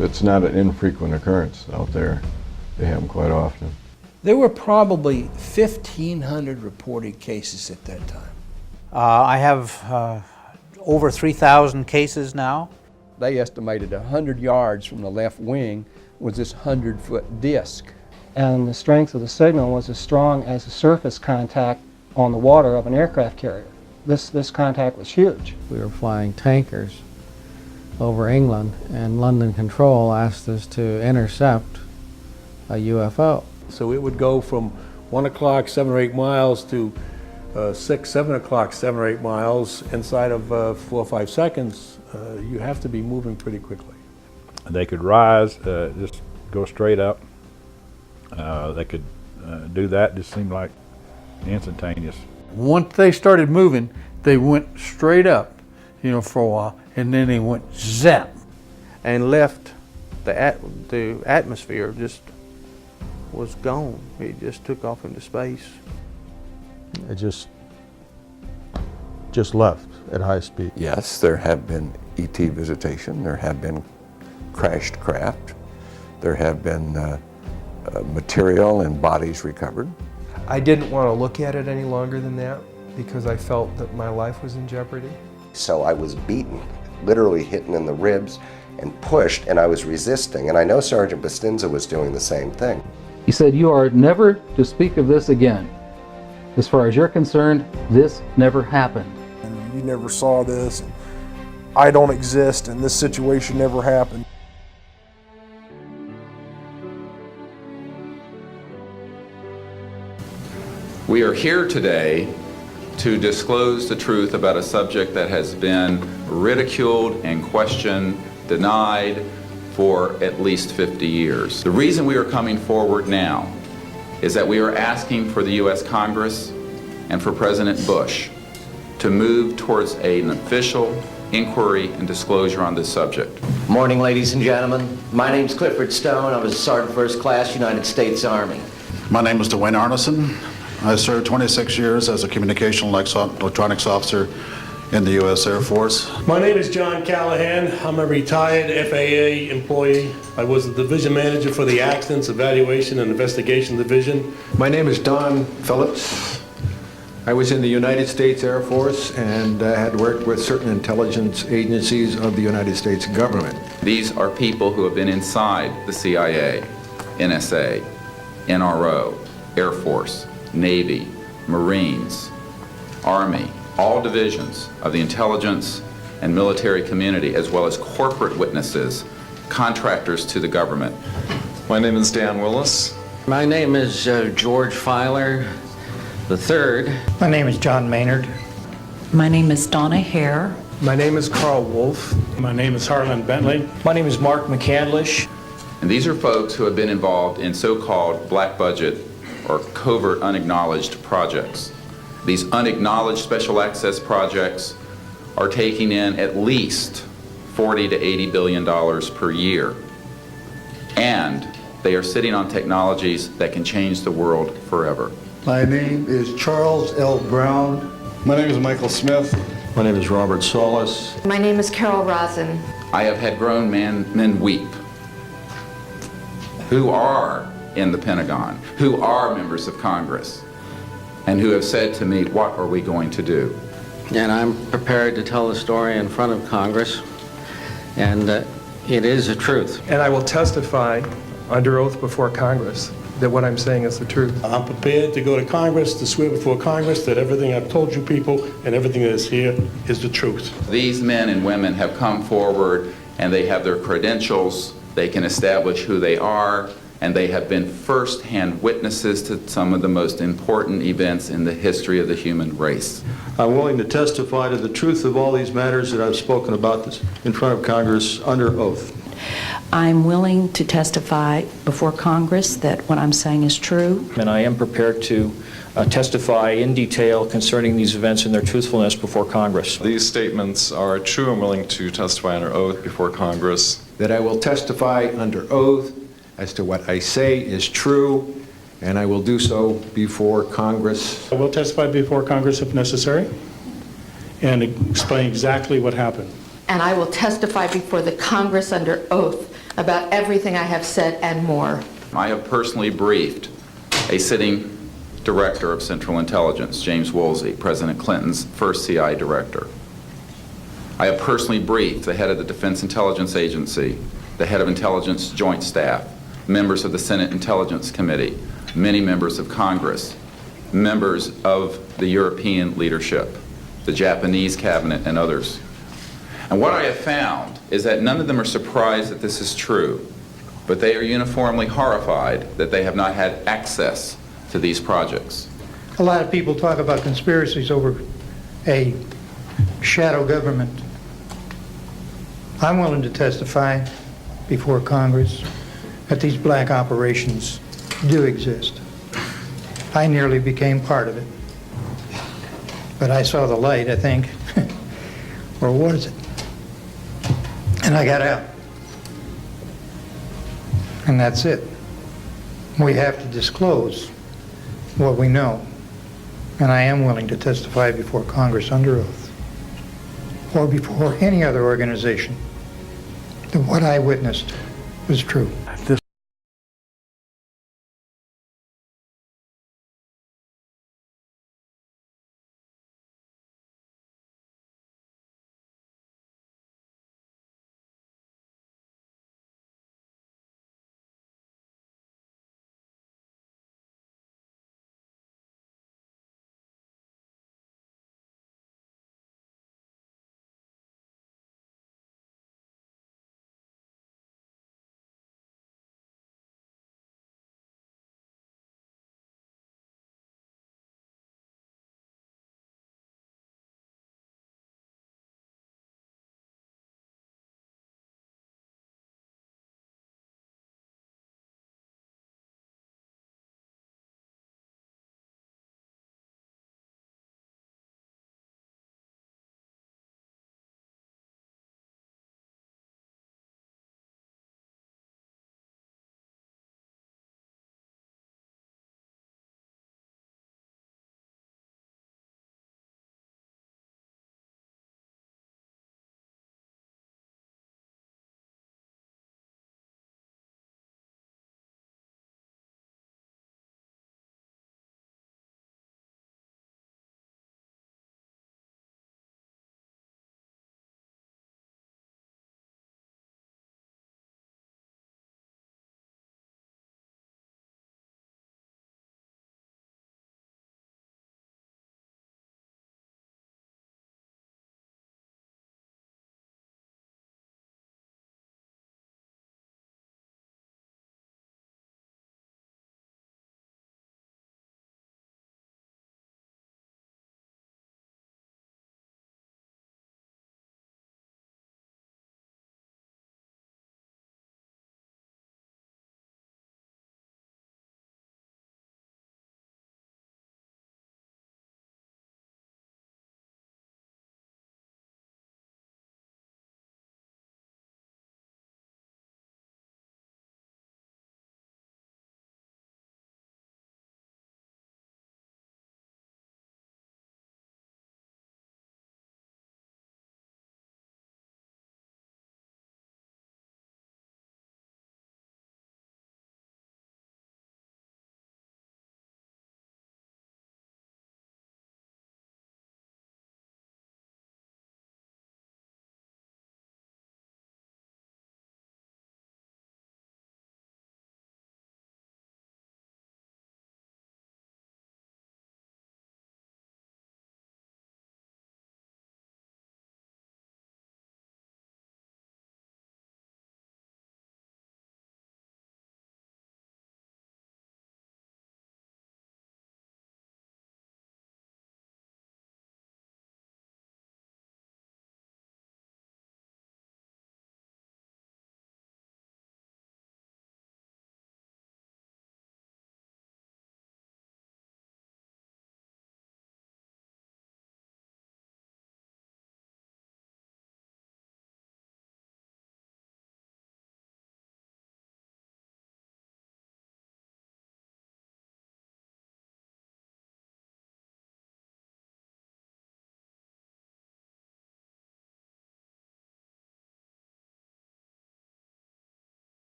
It's not an infrequent occurrence out there. They happen quite often. There were probably 1,500 reported cases at that time. I have over 3,000 cases now. They estimated 100 yards from the left wing was this 100-foot disc. And the strength of the signal was as strong as the surface contact on the water of an aircraft carrier. This contact was huge. We were flying tankers over England, and London Control asked us to intercept a UFO. So it would go from 1 o'clock, 7 or 8 miles to 6, 7 o'clock, 7 or 8 miles inside of 4 or 5 seconds. You have to be moving pretty quickly. They could rise, just go straight up. They could do that, just seemed like instantaneous. Once they started moving, they went straight up, for a while, and then they went zap. And left the atmosphere, just was gone. It just took off into space. It just left at high speed. Yes, there have been ET visitation, there have been crashed craft, there have been material and bodies recovered. I didn't want to look at it any longer than that because I felt that my life was in jeopardy. So I was beaten, literally hit in the ribs and pushed, and I was resisting. And I know Sergeant Bustinza was doing the same thing. He said, "You are never to speak of this again. As far as you're concerned, this never happened." And you never saw this. And I don't exist, and this situation never happened. We are here today to disclose the truth about a subject that has been ridiculed and questioned, denied for at least 50 years. The reason we are coming forward now is that we are asking for the U.S. Congress and for President Bush to move towards an official inquiry and disclosure on this subject. Morning, ladies and gentlemen. My name is Clifford Stone. I was a Sergeant First Class, United States Army. My name is Dwayne Arneson. I served 26 years as a communication electronics officer in the U.S. Air Force. My name is John Callahan. I'm a retired FAA employee. I was the division manager for the Accidents Evaluation and Investigation Division. My name is Don Phillips. I was in the United States Air Force and had worked with certain intelligence agencies of the United States government. These are people who have been inside the CIA, NSA, NRO, Air Force, Navy, Marines, Army, all divisions of the intelligence and military community, as well as corporate witnesses, contractors to the government. My name is Dan Willis. My name is George Filer III. My name is John Maynard. My name is Donna Hare. My name is Carl Wolf. My name is Harlan Bentley. My name is Mark McCandlish. And these are folks who have been involved in so-called black budget or covert unacknowledged projects. These unacknowledged special access projects are taking in at least $40 to $80 billion per year. And they are sitting on technologies that can change the world forever. My name is Charles L. Brown. My name is Michael Smith. My name is Robert Solis. My name is Carol Rosen. I have had grown men weep who are in the Pentagon, who are members of Congress, and who have said to me, what are we going to do? And I'm prepared to tell the story in front of Congress, and it is the truth. And I will testify under oath before Congress that what I'm saying is the truth. I'm prepared to go to Congress, to swear before Congress that everything I've told you people and everything that is here is the truth. These men and women have come forward and they have their credentials, they can establish who they are, and they have been first-hand witnesses to some of the most important events in the history of the human race. I'm willing to testify to the truth of all these matters that I've spoken about this in front of Congress under oath. I'm willing to testify before Congress that what I'm saying is true. And I am prepared to testify in detail concerning these events and their truthfulness before Congress. These statements are true. I'm willing to testify under oath before Congress. That I will testify under oath as to what I say is true, and I will do so before Congress. I will testify before Congress if necessary and explain exactly what happened. And I will testify before the Congress under oath about everything I have said and more. I have personally briefed a sitting director of Central Intelligence, James Woolsey, President Clinton's first CI director. I have personally briefed the head of the Defense Intelligence Agency, the head of Intelligence Joint Staff, members of the Senate Intelligence Committee, many members of Congress, members of the European leadership, the Japanese cabinet, and others. And what I have found is that none of them are surprised that this is true, but they are uniformly horrified that they have not had access to these projects. A lot of people talk about conspiracies over a shadow government. I'm willing to testify before Congress that these black operations do exist. I nearly became part of it. But I saw the light, I think. Or was it? And I got out. And that's it. We have to disclose what we know. And I am willing to testify before Congress under oath, or before any other organization, that what I witnessed was true. This